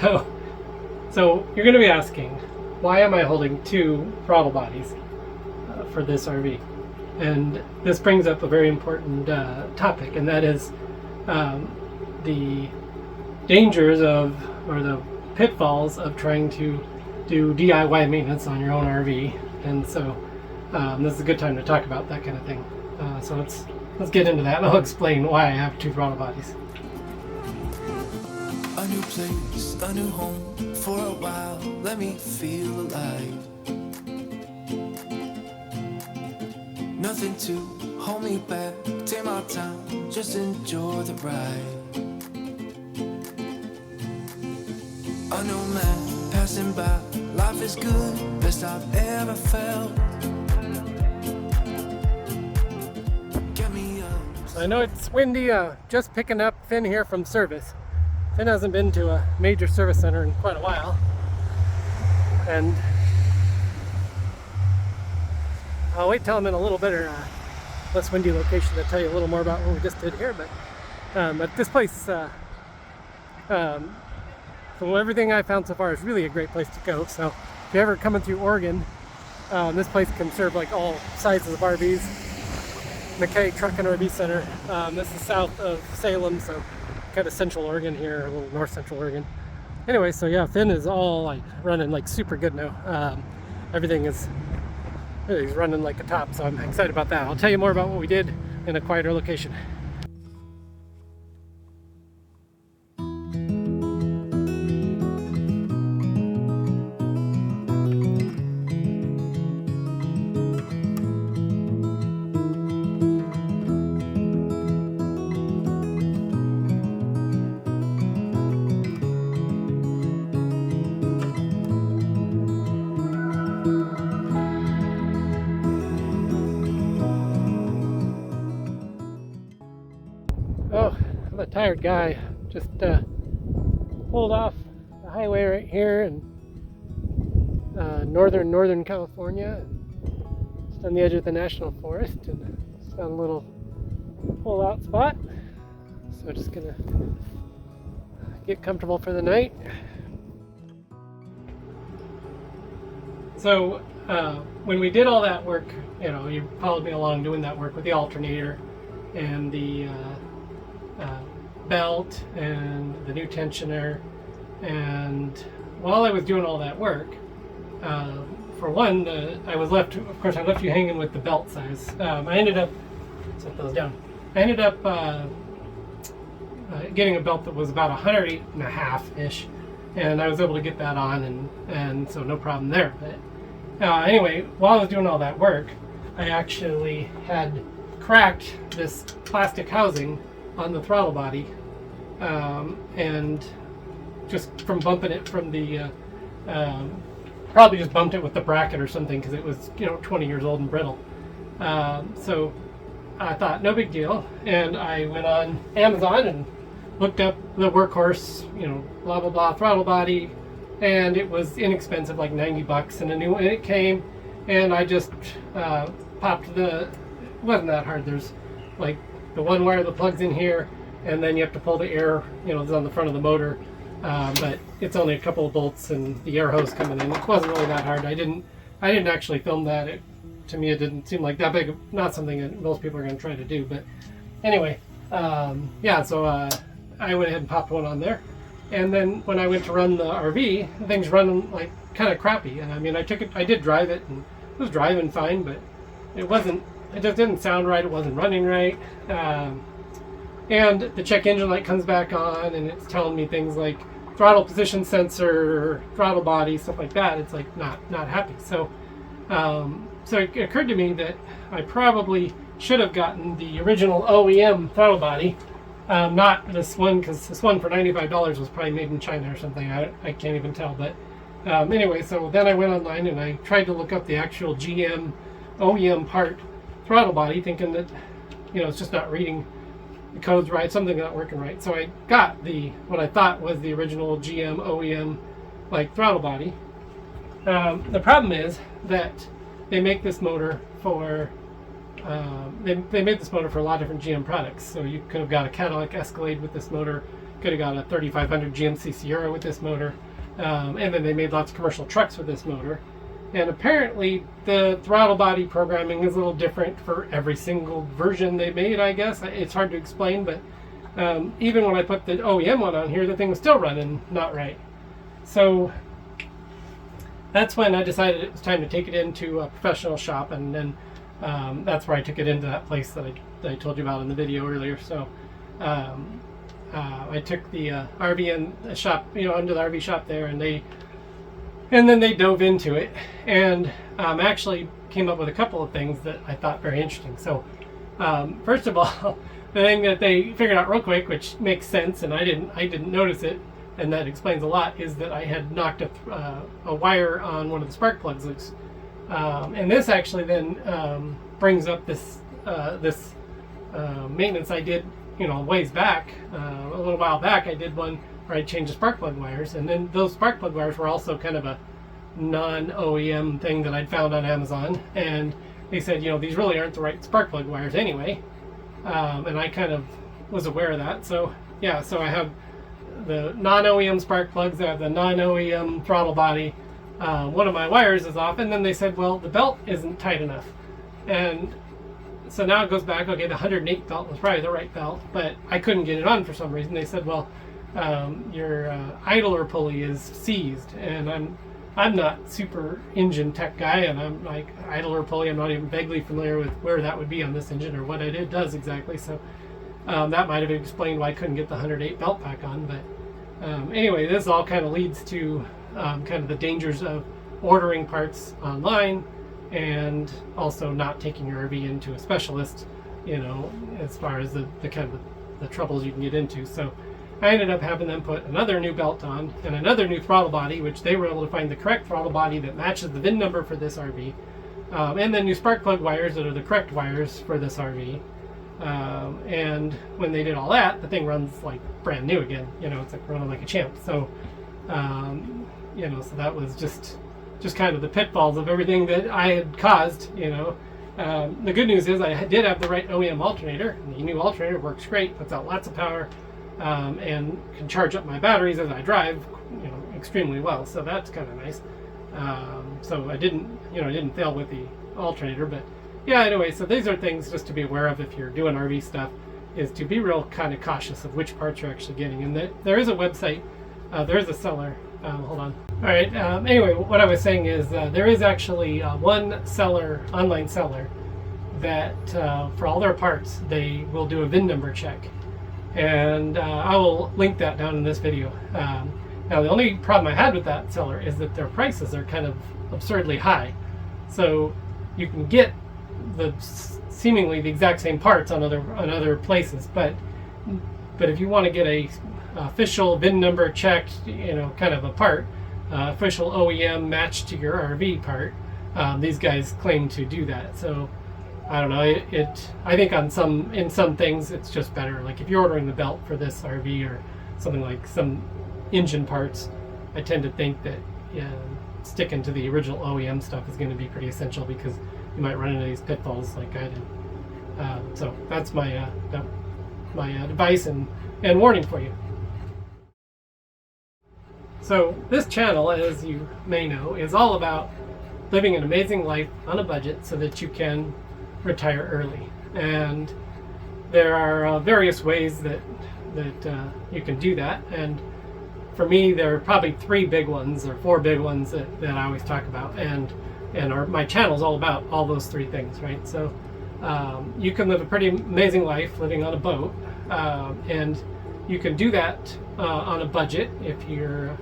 So you're going to be asking, why am I holding two throttle bodies for this RV? And this brings up a very important topic, and that is the dangers of, or the pitfalls of trying to do DIY maintenance on your own RV. And so this is a good time to talk about that kind of thing. So let's get into that, and I'll explain why I have two throttle bodies. A new place, a new home, for a while, let me feel alive. Nothing to hold me back, take my time, just enjoy the ride. A new man passing by, life is good, best I've ever felt. Get me up. I know it's windy, just picking up Finn here from service. Finn hasn't been to a major service center in quite a while, and I'll wait till I'm in a little better, less windy location to tell you a little more about what we just did here. But this place, from everything I've found so far, is really a great place to go. So if you're ever coming through Oregon, this place can serve like all sizes of RVs. McKay Truck and RV Center. This is south of Salem, so kind of central Oregon here, a little north central Oregon. Anyway, so yeah, Finn is all like running like super good now. Everything is really running like a top, so I'm excited about that. I'll tell you more about what we did in a quieter location. Oh, I'm a tired guy. Just pulled off the highway right here in northern California, just on the edge of the national forest, and just found a little pull-out spot. So just gonna get comfortable for the night. So when we did all that work, you followed me along doing that work with the alternator and the belt and the new tensioner, and while I was doing all that work, for one, I left you hanging with the belt size. I ended up, set those down, I ended up getting a belt that was about 108.5-ish, and I was able to get that on, and so no problem there. But anyway, while I was doing all that work, I actually had cracked this plastic housing on the throttle body, and just from bumping it from the probably just bumped it with the bracket or something, because it was 20 years old and brittle. So I thought no big deal, and I went on Amazon and looked up the Workhorse blah blah blah throttle body, and it was inexpensive, like $90, and a new one. And it came, and I just popped it wasn't that hard. There's like the one wire that plugs in here, and then you have to pull the air, it's on the front of the motor, but it's only a couple of bolts and the air hose coming in. It wasn't really that hard. I didn't actually film that. To me, it didn't seem like that big, not something that most people are going to try to do. But anyway, so I went ahead and popped one on there, and then when I went to run the RV, the thing's running like kind of crappy. And I mean, I did drive it, and it was driving fine, but it just didn't sound right. It wasn't running right. And the check engine light comes back on, and it's telling me things like throttle position sensor, throttle body, stuff like that. It's like not happy. So it occurred to me that I probably should have gotten the original OEM throttle body, not this one, because this one for $95 was probably made in China or something. I can't even tell. But anyway, so then I went online and I tried to look up the actual GM OEM part throttle body, thinking that it's just not reading the code's right, something not working right. So I got what I thought was the original GM OEM like throttle body. The problem is that they make this motor for they made this motor for a lot of different GM products. So you could have got a Cadillac Escalade with this motor. could have got a 3500 GMC Sierra with this motor. And then they made lots of commercial trucks with this motor. And apparently the throttle body programming is a little different for every single version they made, I guess. It's hard to explain, but even when I put the OEM one on here, the thing was still running not right. So that's when I decided it was time to take it into a professional shop, and then that's where I took it into that place that I told you about in the video earlier. So I took the RV and shop, under the RV shop there, and then they dove into it, and actually came up with a couple of things that I thought very interesting. So first of all, the thing that they figured out real quick, which makes sense, and I didn't notice it, and that explains a lot, is that I had knocked a wire on one of the spark plugs loose. And this actually then brings up this maintenance I did, ways back, a little while back. I did one where I changed the spark plug wires, and then those spark plug wires were also kind of a non-OEM thing that I'd found on Amazon, and they said, these really aren't the right spark plug wires anyway, and I kind of was aware of that. So yeah, so I have the non-OEM spark plugs, I have the non-OEM throttle body. One of my wires is off, and then they said, well, the belt isn't tight enough. And so now it goes back, okay, the 108 belt was probably the right belt, but I couldn't get it on for some reason. They said, well, your idler pulley is seized, and I'm not super engine tech guy, and I'm like, idler pulley, I'm not even vaguely familiar with where that would be on this engine or what it does exactly. So that might have explained why I couldn't get the 108 belt back on. But anyway, this all kind of leads to kind of the dangers of ordering parts online and also not taking your RV into a specialist, as far as the kind of the troubles you can get into. So I ended up having them put another new belt on and another new throttle body, which they were able to find the correct throttle body that matches the VIN number for this RV, and then new spark plug wires that are the correct wires for this RV. And when they did all that, the thing runs like brand new again. It's like running like a champ. So so that was just kind of the pitfalls of everything that I had caused. The good news is I did have the right OEM alternator, and the new alternator works great, puts out lots of power, and can charge up my batteries as I drive, extremely well. So that's kind of nice. So I didn't fail with the alternator, but yeah, anyway, so these are things just to be aware of if you're doing RV stuff, is to be real kind of cautious of which parts you're actually getting. And there is a website, there is a seller. Hold on. All right. Anyway, what I was saying is there is actually one seller, online seller, that for all their parts, they will do a VIN number check. And I will link that down in this video. Now, the only problem I had with that seller is that their prices are kind of absurdly high. So you can get seemingly the exact same parts on other places, but if you want to get a official VIN number checked, kind of a part, official OEM matched to your RV part, these guys claim to do that. So I don't know, I think in some things it's just better. Like if you're ordering the belt for this RV or something, like some engine parts, I tend to think that sticking to the original OEM stuff is going to be pretty essential, because you might run into these pitfalls like I did. So that's my advice and warning for you. So this channel, as you may know, is all about living an amazing life on a budget so that you can retire early. And there are various ways that you can do that. And for me, there are probably 3 big ones or 4 big ones that I always talk about. And my channel is all about all those 3 things, right? So you can live a pretty amazing life living on a boat, and you can do that on a budget if you're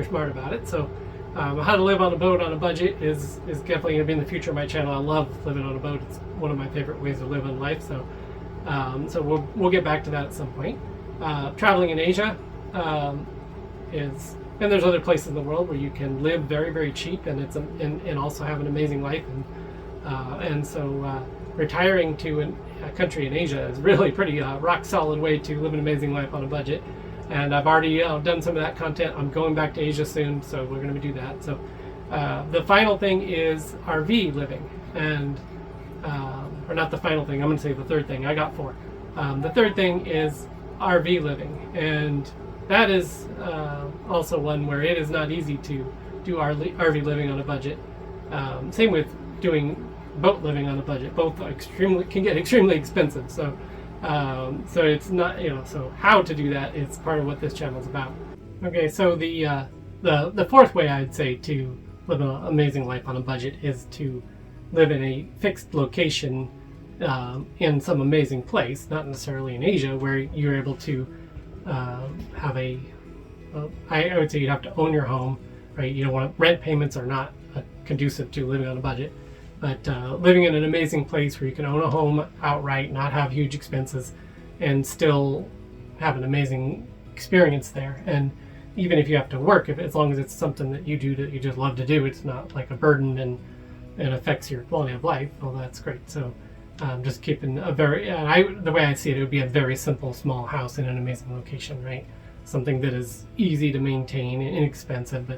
smart about it. So how to live on a boat on a budget is definitely going to be in the future of my channel. I love living on a boat. It's one of my favorite ways to live in life. So we'll get back to that at some point. Traveling in Asia and there's other places in the world where you can live very, very cheap and also have an amazing life. And so retiring to a country in Asia is really pretty rock solid way to live an amazing life on a budget. And I've already done some of that content. I'm going back to Asia soon, so we're going to do that. So the final thing is RV living, and or not the final thing, I'm going to say the third thing. I got 4. The third thing is RV living, and that is also one where it is not easy to do RV living on a budget. Same with doing boat living on a budget. Both can get extremely expensive. So it's not, so how to do that is part of what this channel is about. Okay, so the fourth way I'd say to live an amazing life on a budget is to live in a fixed location in some amazing place, not necessarily in Asia, where you're able to have I would say you'd have to own your home, right? You don't want rent payments are not conducive to living on a budget, but living in an amazing place where you can own a home outright, not have huge expenses, and still have an amazing experience there. And even if you have to work, as long as it's something that you do that you just love to do, it's not like a burden and it affects your quality of life. Well, that's great. So just keeping the way I see it would be a very simple, small house in an amazing location, right? Something that is easy to maintain, inexpensive,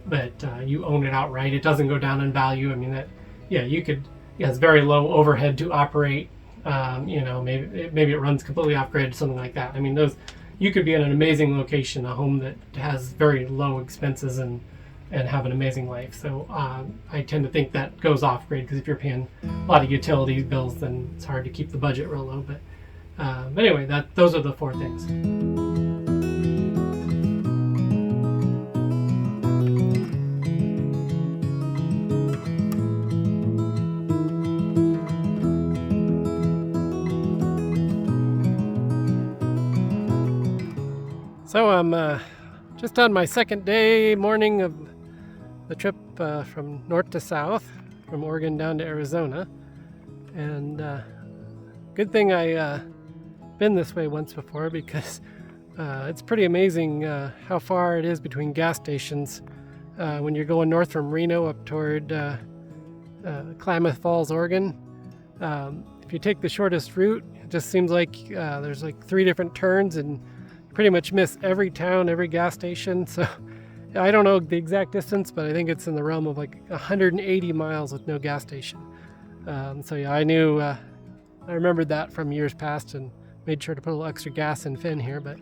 but you own it outright. It doesn't go down in value. I mean, it's very low overhead to operate. Maybe it runs completely off grid, something like that. I mean, you could be in an amazing location, a home that has very low expenses and have an amazing life. So I tend to think that goes off grid, because if you're paying a lot of utilities bills, then it's hard to keep the budget real low. But anyway, those are the four things. So I'm just on my second morning of the trip from north to south, from Oregon down to Arizona. And good thing I been this way once before, because it's pretty amazing how far it is between gas stations when you're going north from Reno up toward Klamath Falls, Oregon. If you take the shortest route, it just seems like there's like 3 different turns, and pretty much miss every town, every gas station. So I don't know the exact distance, but I think it's in the realm of like 180 miles with no gas station. So yeah, I remembered that from years past and made sure to put a little extra gas in Finn here. But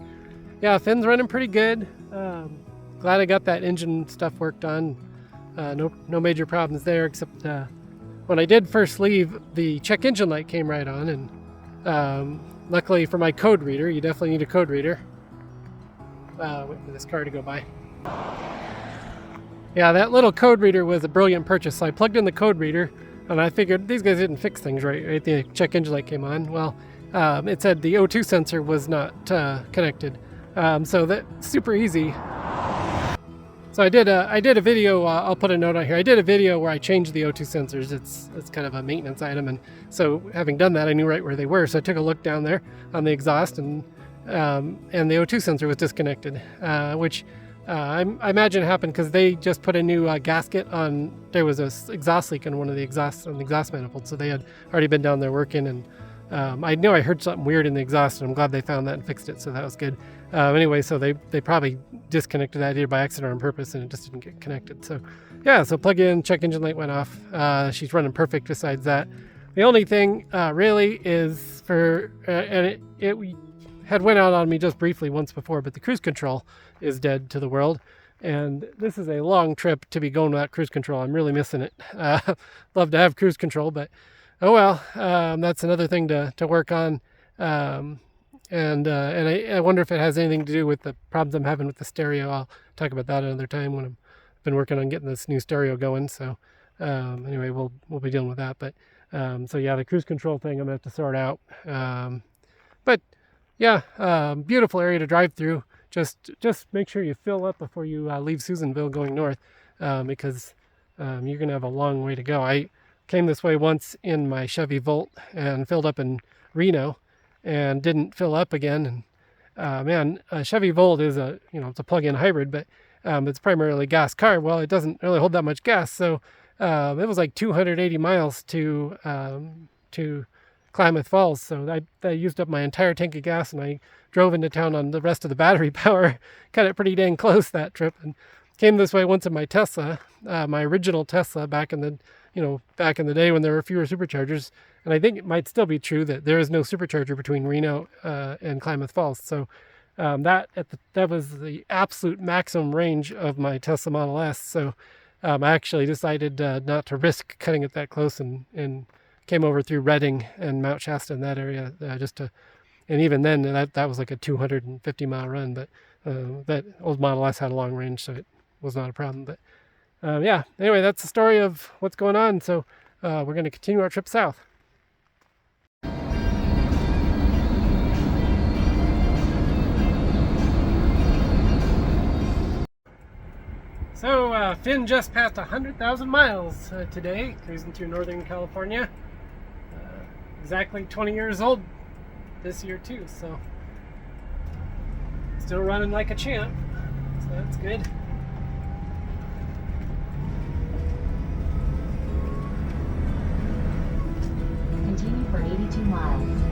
yeah, Finn's running pretty good. Glad I got that engine stuff worked on. No major problems there, except when I did first leave, the check engine light came right on, and luckily for my code reader, you definitely need a code reader. Wait for this car to go by. Yeah, that little code reader was a brilliant purchase. So I plugged in the code reader, and I figured these guys didn't fix things right. The check engine light came on. Well, it said the O2 sensor was not connected. So that's super easy. So I did a video. I'll put a note on here. I did a video where I changed the O2 sensors. It's kind of a maintenance item, and so having done that, I knew right where they were. So I took a look down there on the exhaust, and the O2 sensor was disconnected, which I imagine happened because they just put a new gasket on. There was an exhaust leak on one of the exhaust manifold, so they had already been down there working, and I knew I heard something weird in the exhaust, and I'm glad they found that and fixed it, so that was good. Anyway, so they probably disconnected that either by accident or on purpose, and it just didn't get connected. So yeah, so plug in, check engine light went off. She's running perfect besides that. The only thing really is and it had went out on me just briefly once before, but the cruise control is dead to the world. And this is a long trip to be going without cruise control. I'm really missing it. Love to have cruise control, but oh well, that's another thing to work on. And I wonder if it has anything to do with the problems I'm having with the stereo. I'll talk about that another time when I've been working on getting this new stereo going. So anyway, we'll be dealing with that. But so yeah, the cruise control thing I'm gonna have to sort out. But yeah, beautiful area to drive through. Just make sure you fill up before you leave Susanville going north, because you're gonna have a long way to go. I came this way once in my Chevy Volt and filled up in Reno, and didn't fill up again. And a Chevy Volt is it's a plug-in hybrid, but it's primarily a gas car. Well, it doesn't really hold that much gas, so it was like 280 miles to Klamath Falls. So I used up my entire tank of gas, and I drove into town on the rest of the battery power. Cut it pretty dang close that trip, and came this way once in my Tesla, my original Tesla back in the day when there were fewer superchargers. And I think it might still be true that there is no supercharger between Reno and Klamath Falls. So That was the absolute maximum range of my Tesla Model S. So I actually decided not to risk cutting it that close, and came over through Reading and Mount Shasta in that area and even then that was like a 250-mile run. But that old Model S had a long range, so it was not a problem. But yeah, anyway, that's the story of what's going on. So we're going to continue our trip south. So Finn just passed 100,000 miles today, cruising through Northern California. Exactly 20 years old this year too, so still running like a champ, so that's good. Continue for 82 miles.